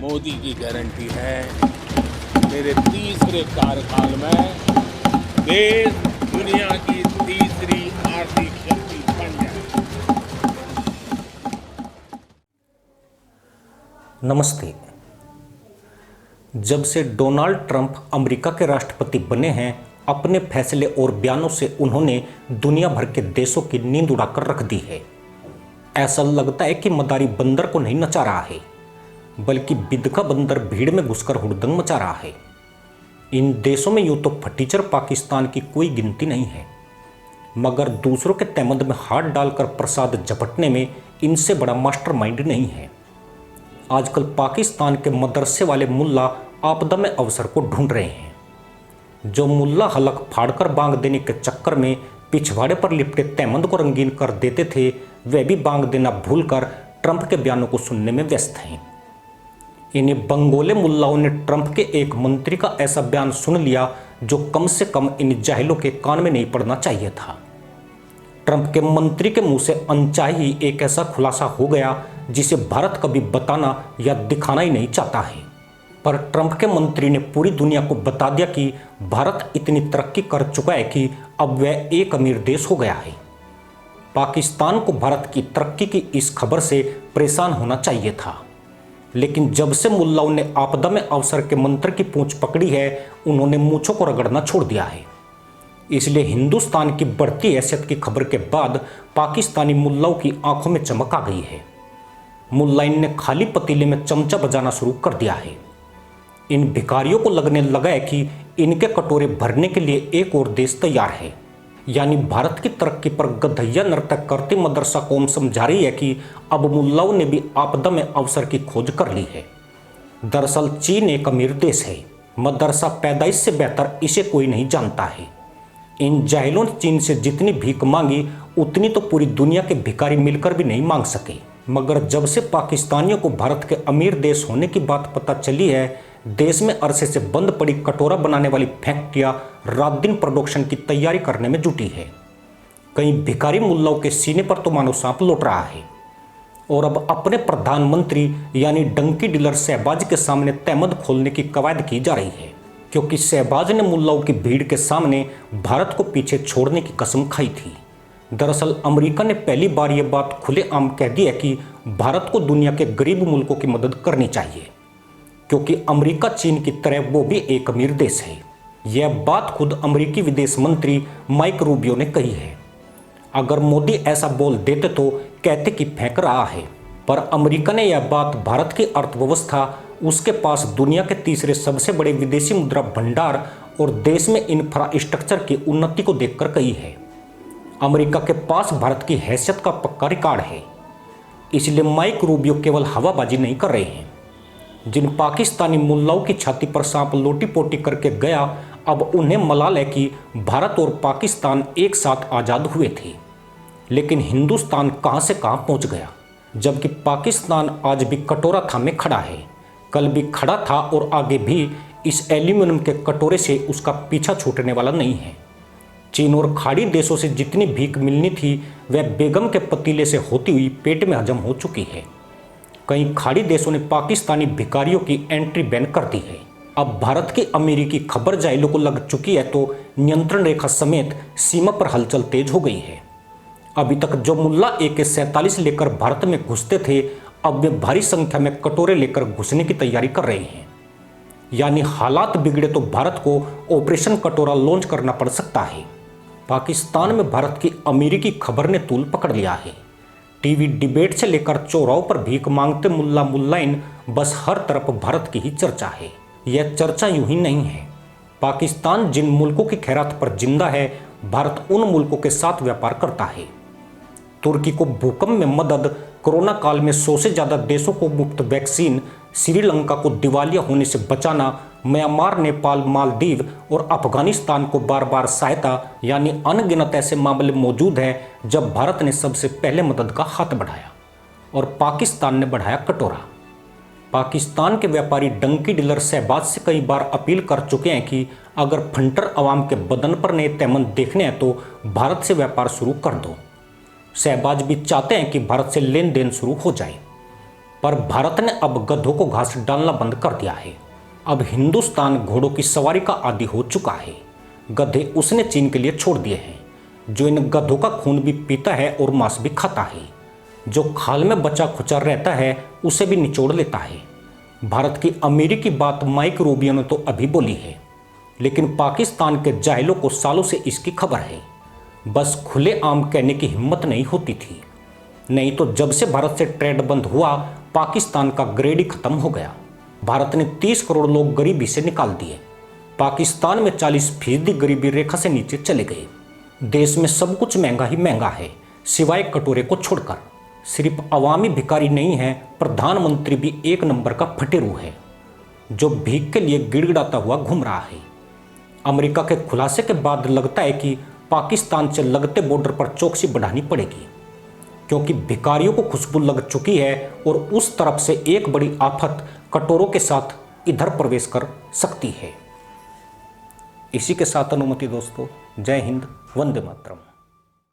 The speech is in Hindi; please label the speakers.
Speaker 1: मोदी की गारंटी है मेरे तीसरे कार्यकाल में देश दुनिया की तीसरी आर्थिक शक्ति बन जाए।
Speaker 2: नमस्ते। जब से डोनाल्ड ट्रंप अमेरिका के राष्ट्रपति बने हैं, अपने फैसले और बयानों से उन्होंने दुनिया भर के देशों की नींद उड़ाकर रख दी है। ऐसा लगता है कि मदारी बंदर को नहीं नचा रहा है, बल्कि बिदका बंदर भीड़ में घुसकर हुड़दंग मचा रहा है। इन देशों में यूं तो फटीचर पाकिस्तान की कोई गिनती नहीं है, मगर दूसरों के तहमद में हाथ डालकर प्रसाद झपटने में इनसे बड़ा मास्टरमाइंड नहीं है। आजकल पाकिस्तान के मदरसे वाले मुल्ला आपदा में अवसर को ढूंढ रहे हैं। जो मुल्ला हलक फाड़कर बांग देने के चक्कर में पिछवाड़े पर लिपटे तहमद को रंगीन कर देते थे, वे भी बांग देना भूलकर ट्रंप के बयानों को सुनने में व्यस्त हैं। इन्हीं बंगोले मुल्लाओं ने ट्रंप के एक मंत्री का ऐसा बयान सुन लिया जो कम से कम इन जाहिलों के कान में नहीं पड़ना चाहिए था। ट्रंप के मंत्री के मुंह से अनचाही ही एक ऐसा खुलासा हो गया जिसे भारत कभी बताना या दिखाना ही नहीं चाहता है। पर ट्रंप के मंत्री ने पूरी दुनिया को बता दिया कि भारत इतनी तरक्की कर चुका है कि अब वह एक अमीर देश हो गया है। पाकिस्तान को भारत की तरक्की की इस खबर से परेशान होना चाहिए था, लेकिन जब से मुल्लाओं ने आपदा में अवसर के मंत्र की पूंछ पकड़ी है, उन्होंने मूंछों को रगड़ना छोड़ दिया है। इसलिए हिंदुस्तान की बढ़ती हैसियत की खबर के बाद पाकिस्तानी मुल्लाओं की आंखों में चमक आ गई है। मुल्लाइन ने खाली पतीले में चमचा बजाना शुरू कर दिया है। इन भिखारियों को लगने लगा है कि इनके कटोरे भरने के लिए एक और देश तैयार है। यानी भारत की तरक्की पर गधैया नर्तक करती मदरसा कौम समझा रही है कि अब मुल्लाओं ने भी आपदा में अवसर की खोज कर ली है। दरअसल चीन एक अमीर देश है, मदरसा पैदाइश से बेहतर इसे कोई नहीं जानता है। इन जाहिलों ने चीन से जितनी भीख मांगी उतनी तो पूरी दुनिया के भिखारी मिलकर भी नहीं मांग सके। मगर जब से पाकिस्तानियों को भारत के अमीर देश होने की बात पता चली है, देश में अरसे से बंद पड़ी कटोरा बनाने वाली फैक्ट्रियां रात दिन प्रोडक्शन की तैयारी करने में जुटी है। कई भिखारी मुल्लाओं के सीने पर तो मानो सांप लौट रहा है और अब अपने प्रधानमंत्री यानी डंकी डीलर शहबाज के सामने तहमद खोलने की कवायद की जा रही है, क्योंकि शहबाज ने मुल्लाओं की भीड़ के सामने भारत को पीछे छोड़ने की कसम खाई थी। दरअसल अमेरिका ने पहली बार यह बात खुलेआम कह दी है कि भारत को दुनिया के गरीब मुल्कों की मदद करनी चाहिए, क्योंकि अमेरिका चीन की तरह वो भी एक अमीर देश है। यह बात खुद अमेरिकी विदेश मंत्री माइक रूबियो ने कही है। अगर मोदी ऐसा बोल देते तो कहते कि फेंक रहा है, पर अमेरिका ने यह बात भारत की अर्थव्यवस्था, उसके पास दुनिया के तीसरे सबसे बड़े विदेशी मुद्रा भंडार और देश में इंफ्रास्ट्रक्चर की उन्नति को देखकर कही है। अमेरिका के पास भारत की हैसियत का पक्का रिकॉर्ड है, इसलिए माइक रूबियो केवल हवाबाजी नहीं कर रहे हैं। जिन पाकिस्तानी मुल्लाओं की छाती पर सांप लोटी पोटी करके गया, अब उन्हें मलाल है कि भारत और पाकिस्तान एक साथ आज़ाद हुए थे, लेकिन हिंदुस्तान कहां से कहां पहुंच गया, जबकि पाकिस्तान आज भी कटोरा थामे खड़ा है, कल भी खड़ा था और आगे भी इस एल्यूमिनियम के कटोरे से उसका पीछा छूटने वाला नहीं है। चीन और खाड़ी देशों से जितनी भीख मिलनी थी वह बेगम के पतीले से होती हुई पेट में हजम हो चुकी है। कई खाड़ी देशों ने पाकिस्तानी भिखारियों की एंट्री बैन कर दी है। अब भारत की अमीरी की खबर जाहिलों को लग चुकी है तो नियंत्रण रेखा समेत सीमा पर हलचल तेज हो गई है। अभी तक जो मुल्ला AK-47 लेकर भारत में घुसते थे, अब वे भारी संख्या में कटोरे लेकर घुसने की तैयारी कर रहे हैं। यानी हालात बिगड़े तो भारत को ऑपरेशन कटोरा लॉन्च करना पड़ सकता है। पाकिस्तान में भारत की अमीरी की खबर ने तूल पकड़ लिया है। टीवी डिबेट से लेकर चौराहों पर भीख मांगते मुल्ला मुल्लाइन, बस हर तरफ भारत की ही चर्चा है। यह चर्चा यूं ही नहीं है। पाकिस्तान जिन मुल्कों की खैरात पर जिंदा है, भारत उन मुल्कों के साथ व्यापार करता है। तुर्की को भूकंप में मदद, कोरोना काल में 100 से ज़्यादा देशों को मुफ्त वैक्सीन, श्रीलंका को दिवालिया होने से बचाना, म्यांमार, नेपाल, मालदीव और अफगानिस्तान को बार बार सहायता, यानी अनगिनत ऐसे मामले मौजूद हैं जब भारत ने सबसे पहले मदद का हाथ बढ़ाया और पाकिस्तान ने बढ़ाया कटोरा। पाकिस्तान के व्यापारी डंकी डीलर शहबाज से कई बार अपील कर चुके हैं कि अगर फंटर अवाम के बदन पर नए तैमन देखने हैं तो भारत से व्यापार शुरू कर दो। शहबाज भी चाहते हैं कि भारत से लेन देन शुरू हो जाए। पर भारत ने अब गधों को घास डालना बंद कर दिया है। अब हिंदुस्तान घोड़ों की सवारी का आदी हो चुका है। गधे उसने चीन के लिए छोड़ दिए हैं, जो इन गधों का खून भी पीता है और मांस भी खाता है। जो खाल में बचा खुचा रहता है उसे भी निचोड़ लेता है। भारत की अमीरी की बात माइक रूबियो ने तो अभी बोली है, लेकिन पाकिस्तान के जाहिलों को सालों से इसकी खबर है। बस खुलेआम कहने की हिम्मत नहीं होती थी। नहीं तो जब से भारत से ट्रेड बंद हुआ, पाकिस्तान का ग्रेड ही खत्म हो गया। भारत ने 30 करोड़ लोग गरीबी से निकाल दिए। पाकिस्तान में 40% गरीबी रेखा से नीचे चले गए। देश में सब कुछ महंगा ही महंगा है, सिवाय कटोरे को छोड़कर। सिर्फ अवामी भिखारी नहीं है, प्रधानमंत्री भी एक नंबर का फटेरू है, जो भीख के लिए गिड़गिड़ाता हुआ घूम रहा है। अमेरिका के खुलासे के बाद लगता है कि पाकिस्तान से लगते बॉर्डर पर चौकसी बढ़ानी पड़ेगी, क्योंकि भिखारियों को खुशबू लग चुकी है और उस तरफ से एक बड़ी आफत कटोरों के साथ इधर प्रवेश कर सकती है। इसी के साथ अनुमति दोस्तों, जय हिंद, वंदे मातरम।